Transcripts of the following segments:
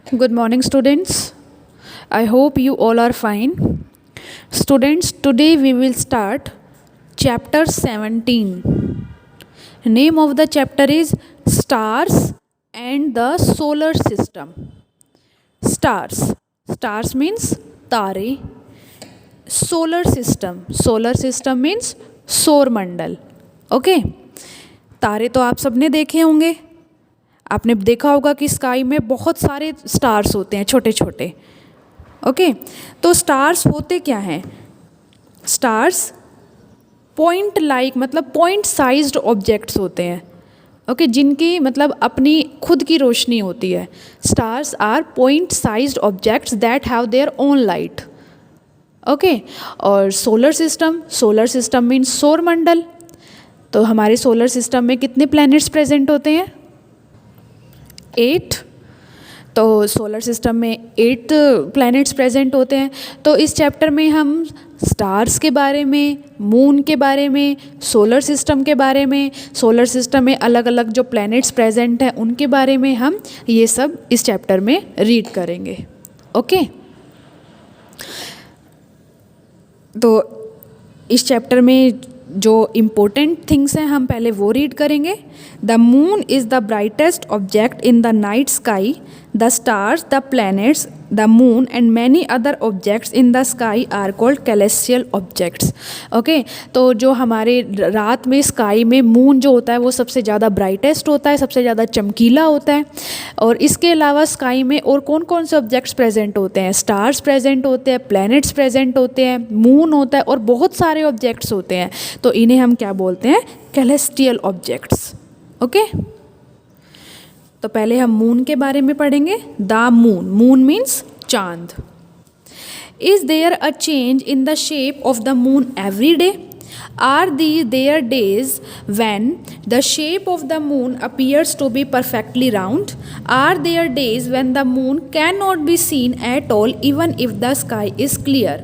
Good morning, students. I hope you all are fine. Students, today we will start chapter 17. Name of the chapter is Stars and the Solar System. Stars. Stars means तारे. Solar system. Solar system means सौर मंडल. Okay तारे तो आप सबने देखे होंगे. आपने देखा होगा कि स्काई में बहुत सारे स्टार्स होते हैं छोटे छोटे. ओके तो स्टार्स होते क्या हैं? स्टार्स पॉइंट लाइक मतलब पॉइंट साइज्ड ऑब्जेक्ट्स होते हैं. ओके जिनकी मतलब अपनी खुद की रोशनी होती है. Stars are point sized objects that have their own light. Okay और सोलर सिस्टम मीन्स सौर मंडल. तो हमारे सोलर सिस्टम में कितने प्लैनेट्स प्रेजेंट होते हैं? 8. तो सोलर सिस्टम में 8 प्लैनेट्स प्रेजेंट होते हैं. तो इस चैप्टर में हम स्टार्स के बारे में, मून के बारे में, सोलर सिस्टम के बारे में, सोलर सिस्टम में अलग अलग जो प्लैनेट्स प्रेजेंट हैं उनके बारे में हम ये सब इस चैप्टर में रीड करेंगे. ओके तो इस चैप्टर में जो इम्पोर्टेंट थिंग्स हैं हम पहले वो रीड करेंगे. The moon is the brightest object in the night sky. The stars, the planets, the moon and many other objects in the sky are called celestial objects. Okay तो जो हमारे रात में स्काई में मून जो होता है वो सबसे ज़्यादा ब्राइटेस्ट होता है, सबसे ज़्यादा चमकीला होता है. और इसके अलावा स्काई में और कौन कौन से ऑब्जेक्ट्स प्रेजेंट होते हैं? स्टार्स प्रेजेंट होते हैं, प्लैनेट्स प्रेजेंट होते हैं, मून होता है और बहुत सारे ऑब्जेक्ट्स होते हैं. तो इन्हें हम क्या बोलते हैं? कैलेस्टियल ऑब्जेक्ट्स. ओके तो पहले हम मून के बारे में पढ़ेंगे. द मून मीन्स चांद. Is there a change in the shape of the moon every day? Are there days when the shape of the moon appears to be perfectly round? Are there days when the moon cannot be seen at all even if the sky is clear?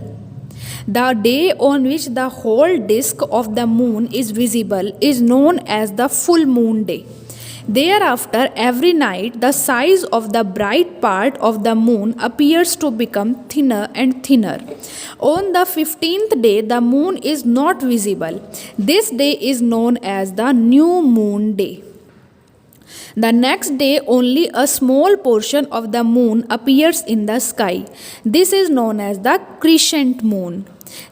The day on which the whole disk of the moon is visible is known as the full moon day. Thereafter, every night, the size of the bright part of the moon appears to become thinner and thinner. On the 15th day, the moon is not visible. This day is known as the new moon day. The next day, only a small portion of the moon appears in the sky. This is known as the crescent moon.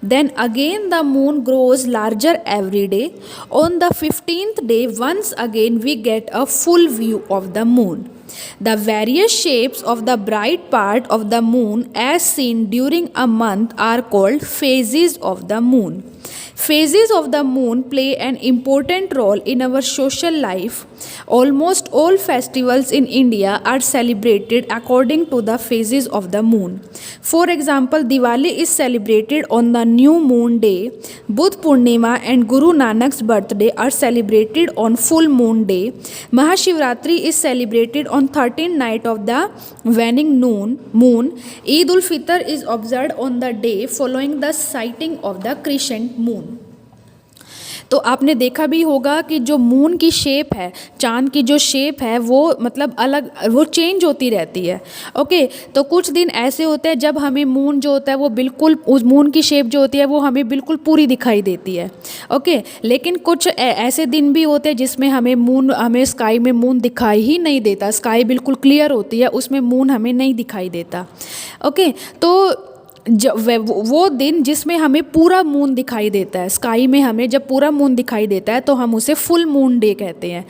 Then again the moon grows larger every day. On the 15th day, once again we get a full view of the moon. The various shapes of the bright part of the moon as seen during a month are called phases of the moon. Phases of the moon play an important role in our social life. Almost all festivals in India are celebrated according to the phases of the moon. For example, Diwali is celebrated on the new moon day. Budh Purnima and Guru Nanak's birthday are celebrated on full moon day. Mahashivratri is celebrated on 13th night of the waning moon. Eid ul Fitr is observed on the day following the sighting of the crescent moon. तो आपने देखा भी होगा कि जो moon की shape है, चांद की जो शेप है वो मतलब अलग वो चेंज होती रहती है. ओके तो कुछ दिन ऐसे होते हैं जब हमें मून जो होता है वो बिल्कुल उस मून की शेप जो होती है वो हमें बिल्कुल पूरी दिखाई देती है. ओके लेकिन कुछ ऐसे दिन भी होते हैं जिसमें हमें स्काई में मून दिखाई ही नहीं देता. स्काई बिल्कुल क्लियर होती है, उसमें मून हमें नहीं दिखाई देता. ओके तो वो दिन जिसमें हमें पूरा मून दिखाई देता है, स्काई में हमें जब पूरा मून दिखाई देता है तो हम उसे फुल मून डे कहते हैं.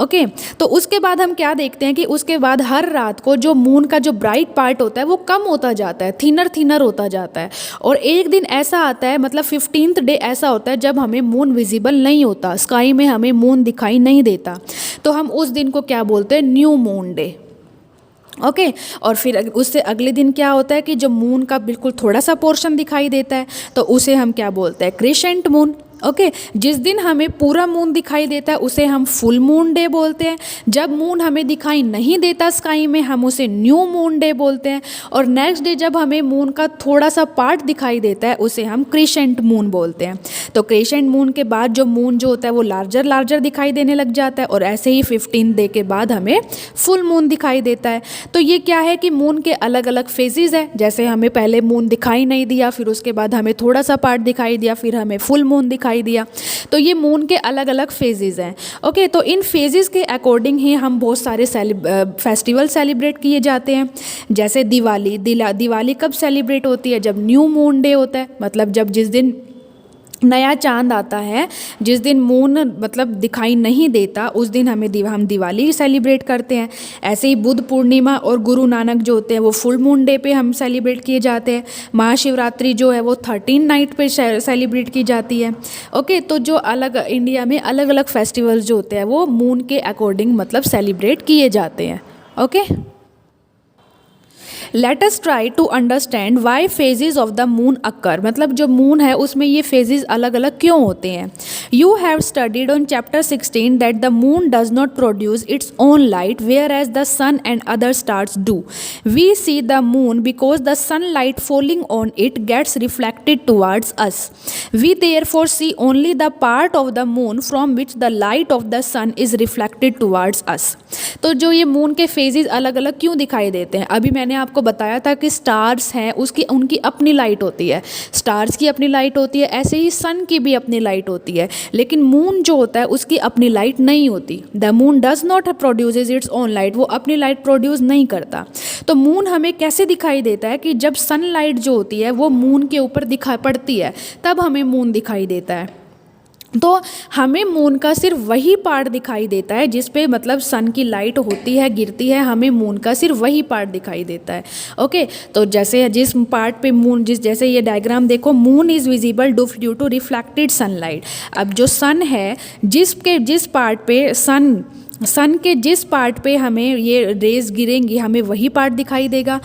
ओके तो उसके बाद हम क्या देखते हैं कि उसके बाद हर रात को जो मून का जो ब्राइट पार्ट होता है वो कम होता जाता है, थिनर होता जाता है. और एक दिन ऐसा आता है मतलब 15th डे ऐसा होता है जब हमें मून विजिबल नहीं होता, स्काई में हमें मून दिखाई नहीं देता. तो हम उस दिन को क्या बोलते हैं? New moon day. ओके और फिर उससे अगले दिन क्या होता है कि जो मून का बिल्कुल थोड़ा सा पोर्शन दिखाई देता है तो उसे हम क्या बोलते हैं? Crescent moon. ओके जिस दिन हमें पूरा मून दिखाई देता है उसे हम फुल मून डे बोलते हैं। जब मून हमें दिखाई नहीं देता स्काई में हम उसे न्यू मून डे बोलते हैं। और नेक्स्ट डे जब हमें मून का थोड़ा सा पार्ट दिखाई देता है उसे हम क्रिसेंट मून बोलते हैं। तो क्रिसेंट मून के बाद जो मून जो होता है वो लार्जर दिखाई देने लग जाता है और ऐसे ही 15 डे के बाद हमें फुल मून दिखाई देता है। तो ये क्या है कि मून के अलग अलग फेजेस है। जैसे हमें पहले मून दिखाई नहीं दिया, फिर उसके बाद हमें थोड़ा सा पार्ट दिखाई दिया, फिर हमें फुल मून दिखाई दिया। तो ये मून के अलग अलग फेजेस हैं। ओके तो इन फेजेस के अकॉर्डिंग ही हम बहुत सारे फेस्टिवल सेलिब्रेट किए जाते हैं। जैसे दिवाली कब सेलिब्रेट होती है? जब न्यू मून डे होता है, मतलब जब जिस दिन नया चांद आता है, जिस दिन मून मतलब दिखाई नहीं देता उस दिन हम दिवाली सेलिब्रेट करते हैं। ऐसे ही बुद्ध पूर्णिमा और गुरु नानक जो होते हैं वो फुल मून डे पे हम सेलिब्रेट किए जाते हैं। महाशिवरात्रि जो है वो 13 नाइट पे सेलिब्रेट की जाती है। ओके तो जो अलग इंडिया में अलग अलग फेस्टिवल्स जो होते हैं वो मून के अकॉर्डिंग मतलब सेलिब्रेट किए जाते हैं। Okay let us try to understand why phases of the moon occur, मतलब जो मून है उसमें ये फेजेस अलग अलग क्यों होते हैं। You have studied on chapter 16 that the moon does not produce its own light whereas the sun and other stars do. We see the moon because the sun light falling on it gets reflected towards us. We therefore see only the part of the moon from which the light of the sun is reflected towards us. तो जो ये moon के phases अलग अलग क्यों दिखाई देते हैं, अभी मैंने आपको बताया था कि स्टार्स हैं उनकी अपनी लाइट होती है, स्टार्स की अपनी लाइट होती है, ऐसे ही सन की भी अपनी लाइट होती है। लेकिन मून जो होता है उसकी अपनी लाइट नहीं होती। The moon does not produces it's own light, वो अपनी लाइट प्रोड्यूस नहीं करता। तो मून हमें कैसे दिखाई देता है कि जब सनलाइट जो होती है वो मून के ऊपर दिखाई पड़ती है तब हमें मून दिखाई देता है। तो हमें मून का सिर्फ वही पार्ट दिखाई देता है जिस पे मतलब सन की लाइट होती है, गिरती है, हमें मून का सिर्फ वही पार्ट दिखाई देता है। ओके तो जैसे जिस पार्ट पे मून जैसे ये डायग्राम देखो, moon is visible due to reflected sunlight. अब जो सन है जिस पार्ट पे सन के जिस पार्ट पे हमें ये रेज गिरेंगी हमें वही पार्ट दिखाई देगा।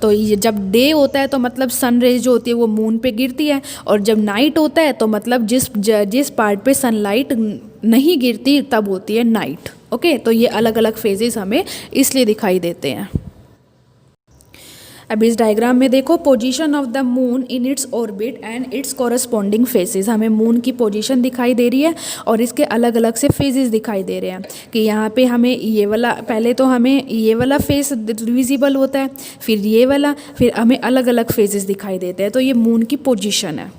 तो ये जब डे होता है तो मतलब सन रेज जो होती है वो मून पे गिरती है, और जब नाइट होता है तो मतलब जिस पार्ट पे सनलाइट नहीं गिरती तब होती है नाइट। ओके तो ये अलग अलग फेजेस हमें इसलिए दिखाई देते हैं। अब इस डायग्राम में देखो position of the moon in its orbit and it's corresponding phases. हमें मून की पोजीशन दिखाई दे रही है और इसके अलग अलग से फेजेस दिखाई दे रहे हैं कि यहाँ पे हमें ये वाला, पहले तो हमें ये वाला फेस विजिबल होता है, फिर ये वाला, फिर हमें अलग अलग फेजेस दिखाई देते हैं। तो ये मून की पोजीशन है।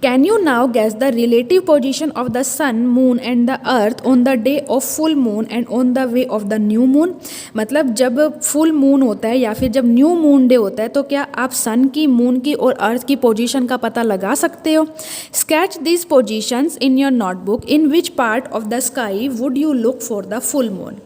Can you now guess the relative position of the sun, moon and the earth on the day of full moon and on the way of the new moon? मतलब जब full moon होता है या फिर जब new moon day होता है तो क्या आप सन की, मून की और अर्थ की पोजीशन का पता लगा सकते हो? Sketch these positions in your notebook. In which part of the sky would you look for the full moon?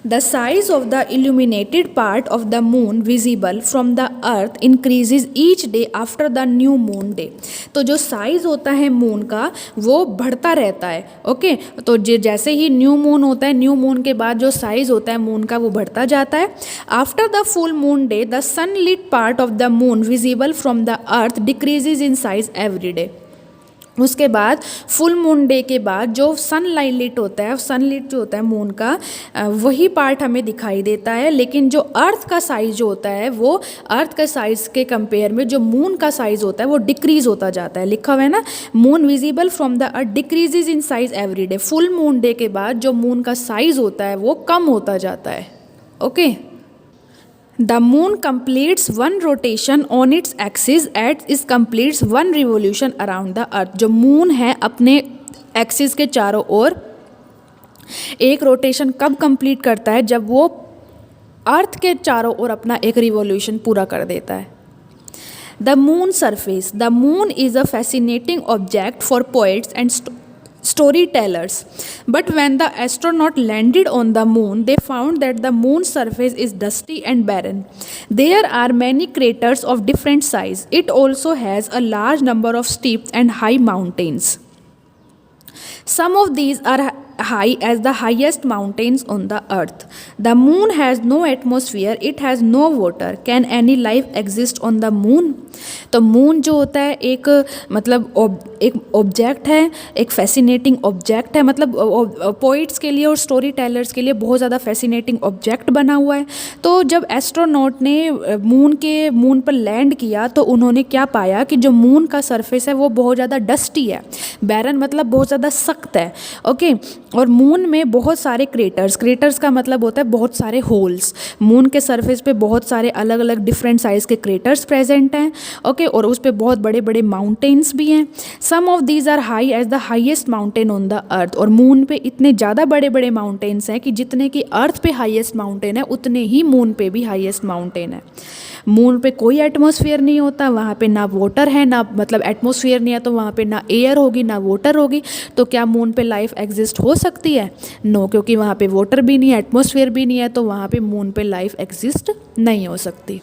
The size of the illuminated part of the moon visible from the earth increases each day after the new moon day. तो जो size होता है moon का वो बढ़ता रहता है। Okay तो जैसे ही न्यू मून होता है, न्यू मून के बाद जो साइज होता है मून का वो बढ़ता जाता है। After the full moon day the sunlit part of the moon visible from the earth decreases in size every day. उसके बाद फुल मून डे के बाद जो सनलाइट होता है, सनलिट जो होता है मून का, वही पार्ट हमें दिखाई देता है। लेकिन जो अर्थ का साइज जो होता है वो अर्थ का साइज के कंपेयर में जो मून का साइज होता है वो डिक्रीज होता जाता है। लिखा हुआ है ना, moon visible from the earth decreases in size every day. Full moon day के बाद जो मून का साइज होता है वो कम होता जाता है। Okay The moon completes one rotation on its axis as it completes one revolution around the earth. जो मून है अपने एक्सिस के चारों ओर एक रोटेशन कब कंप्लीट करता है? जब वो अर्थ के चारों ओर अपना एक रिवॉल्यूशन पूरा कर देता है। The moon surface. The moon is a fascinating object for poets and storytellers. But when the astronaut landed on the moon, they found that the moon's surface is dusty and barren. There are many craters of different size. It also has a large number of steep and high mountains. Some of these are high as the highest mountains on the earth. The moon has no atmosphere, it has no water. Can any life exist on the moon? तो moon जो होता है एक मतलब एक object है, एक fascinating object है, मतलब पोइट्स के लिए और स्टोरी टेलर्स के लिए बहुत ज़्यादा फैसिनेटिंग ऑब्जेक्ट बना हुआ है। तो जब एस्ट्रोनॉट ने मून पर लैंड किया तो उन्होंने क्या पाया कि जो मून का सरफेस है वो बहुत ज़्यादा डस्टी है, बैरन मतलब बहुत ज़्यादा सख्त है, ओके। और मून में बहुत सारे क्रेटर्स का मतलब होता है बहुत सारे होल्स। मून के सरफेस पे बहुत सारे अलग अलग डिफरेंट साइज़ के क्रेटर्स प्रेजेंट हैं, ओके। और उस पर बहुत बड़े बड़े माउंटेन्स भी हैं। Some of these are high as the highest mountain on the earth. और मून पे इतने ज़्यादा बड़े बड़े माउंटेन्स हैं कि जितने कि अर्थ पे हाईएस्ट माउंटेन है उतने ही मून पे भी हाईएस्ट माउंटेन है। मून पे कोई एटमॉस्फेयर नहीं होता, वहाँ पे ना वाटर है, ना मतलब एटमॉस्फेयर नहीं है तो वहाँ पे ना एयर होगी ना वाटर होगी। तो क्या मून पे लाइफ एग्जिस्ट हो सकती है? नो, क्योंकि वहाँ पे वाटर भी नहीं है, एटमॉस्फेयर भी नहीं है, तो वहाँ पे मून पे लाइफ एग्जिस्ट नहीं हो सकती,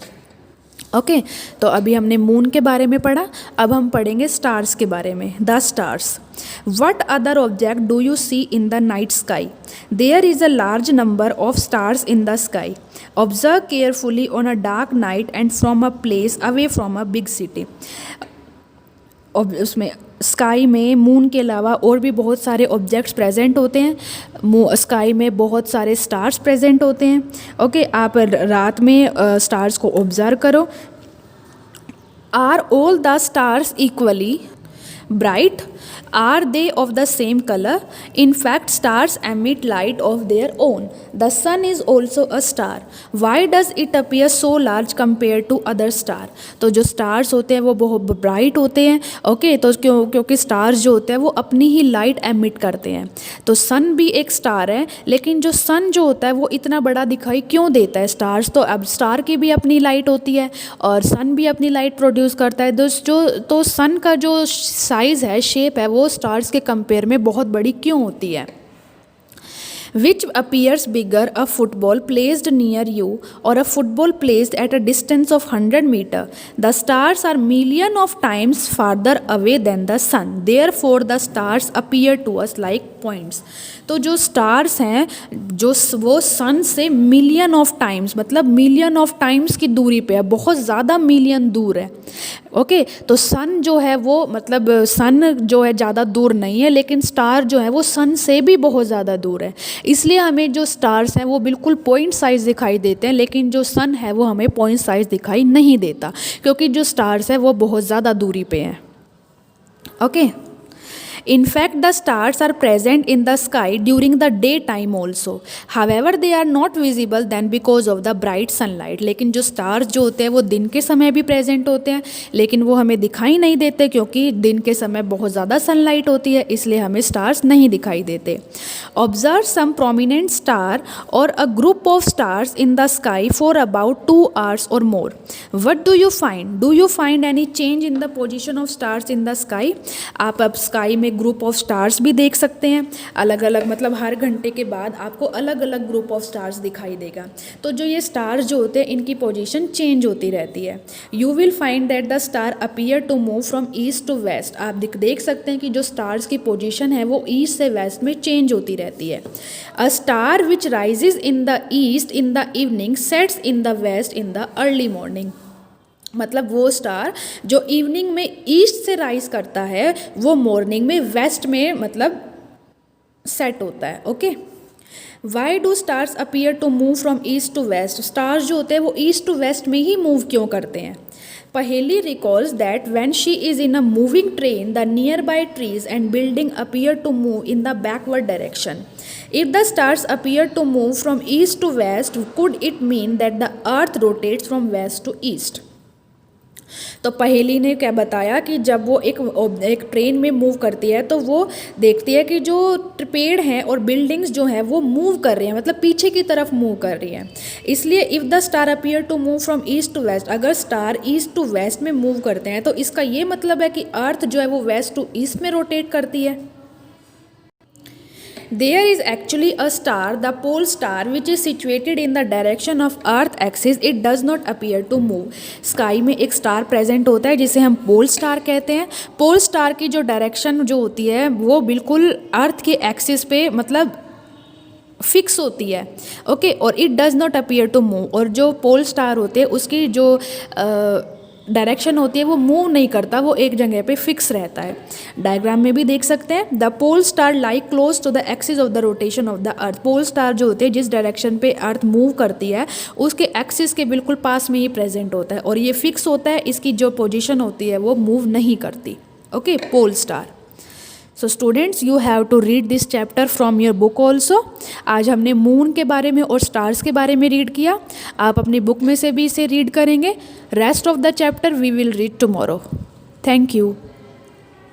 ओके। तो अभी हमने मून के बारे में पढ़ा, अब हम पढ़ेंगे स्टार्स के बारे में। The stars. What other object do you see in the night sky? There is a large number of stars in the sky. Observe carefully on a dark night and from a place away from a big city. उसमें sky में moon के अलावा और भी बहुत सारे objects present होते हैं। स्काई में बहुत सारे स्टार्स प्रेजेंट होते हैं, ओके। आप रात में स्टार्स को ऑब्जर्व करो। Are all the stars equally bright? Are they of the same color? In fact, stars emit light of their own. The sun is also a star. Why does it appear so large compared to other star? तो जो stars होते हैं वो बहुत bright होते हैं, okay. तो क्योंकि stars जो होते हैं वो अपनी ही लाइट एमिट करते हैं। तो sun भी एक स्टार है, लेकिन जो sun जो होता है वो इतना बड़ा दिखाई क्यों देता है? स्टार्स तो अब स्टार की भी अपनी लाइट होती है और सन भी अपनी लाइट प्रोड्यूस करता है। तो सन का जो साइज़ है, शेप है, वो स्टार्स के कंपेयर में बहुत बड़ी क्यों होती है? Which appears bigger, a football placed near you or a football placed at a distance of 100 meter? The stars are million of times farther away than the sun. Therefore, the stars appear to us like points. तो जो stars हैं वो सन से million of times, मतलब million of times की दूरी पे है, बहुत ज़्यादा मिलियन दूर है, ओके। तो सन जो है वो मतलब सन जो है ज़्यादा दूर नहीं है, लेकिन स्टार जो है वो सन से भी बहुत ज़्यादा दूर है। इसलिए हमें जो स्टार्स हैं वो बिल्कुल पॉइंट साइज़ दिखाई देते हैं, लेकिन जो सन है वो हमें पॉइंट साइज़ दिखाई नहीं देता, क्योंकि जो स्टार्स है वो बहुत ज़्यादा दूरी पे हैं, okay. In fact, the stars are present in the sky during the daytime also. However, they are not visible then because of the bright sunlight. लेकिन जो stars जो होते हैं वो दिन के समय भी present होते हैं, लेकिन वो हमें दिखाई नहीं देते क्योंकि दिन के समय बहुत ज़्यादा sunlight होती है, इसलिए हमें stars नहीं दिखाई देते. Observe some prominent star or a group of stars in the sky for about 2 hours or more. What do you find? Do you find any change in the position of stars in the sky? आप अब sky में group of stars भी देख सकते हैं, अलग अलग, मतलब हर घंटे के बाद आपको अलग अलग ग्रुप ऑफ स्टार्स दिखाई देगा। तो जो ये स्टार्स जो होते हैं इनकी पोजीशन चेंज होती रहती है। You will find that the star appear to move from east to west. आप देख सकते हैं कि जो स्टार्स की पोजीशन है वो ईस्ट से वेस्ट में चेंज होती रहती है। A star which rises in the east in the evening sets in the west in the early morning. मतलब वो स्टार जो इवनिंग में ईस्ट से राइज करता है वो मॉर्निंग में वेस्ट में मतलब सेट होता है, okay. Why do stars appear to move from east to west? Stars जो होते हैं वो ईस्ट टू वेस्ट में ही मूव क्यों करते हैं? Paheli recalls that when she is in a moving train the nearby trees and building appear to move in the backward direction. If the stars appear to move from east to west, could it mean that the earth rotates from west to east? तो पहेली ने क्या बताया कि जब वो एक train में मूव करती है तो वो देखती है कि जो पेड़ हैं और बिल्डिंग्स जो हैं वो मूव कर रही हैं, मतलब पीछे की तरफ मूव कर रही हैं। इसलिए if the star appear to move from east to west, अगर स्टार ईस्ट टू वेस्ट में मूव करते हैं तो इसका ये मतलब है कि अर्थ जो है वो वेस्ट टू ईस्ट में रोटेट करती है। There is actually a star, the pole star, which is situated in the direction of Earth axis. It does not appear to move. Sky में एक स्टार प्रेजेंट होता है जिसे हम पोल स्टार कहते हैं. पोल स्टार की जो डायरेक्शन जो होती है वो बिल्कुल अर्थ के एक्सिस पे मतलब फिक्स होती है. ओके, और it does not appear to move. और जो पोल स्टार होते हैं उसकी जो डायरेक्शन होती है वो मूव नहीं करता, वो एक जगह पे फिक्स रहता है. डायग्राम में भी देख सकते हैं. The pole star like close to the axis of the rotation of the earth. Pole star जो होते हैं जिस डायरेक्शन पे अर्थ मूव करती है उसके एक्सिस के बिल्कुल पास में ही प्रेजेंट होता है और ये फिक्स होता है. इसकी जो पोजिशन होती है वो मूव नहीं करती. Okay, pole star. So students, you have to read this chapter from your book also. आज हमने मून के बारे में और स्टार्स के बारे में रीड किया. आप अपनी बुक में से भी इसे रीड करेंगे. Rest of the chapter we will read tomorrow. Thank you.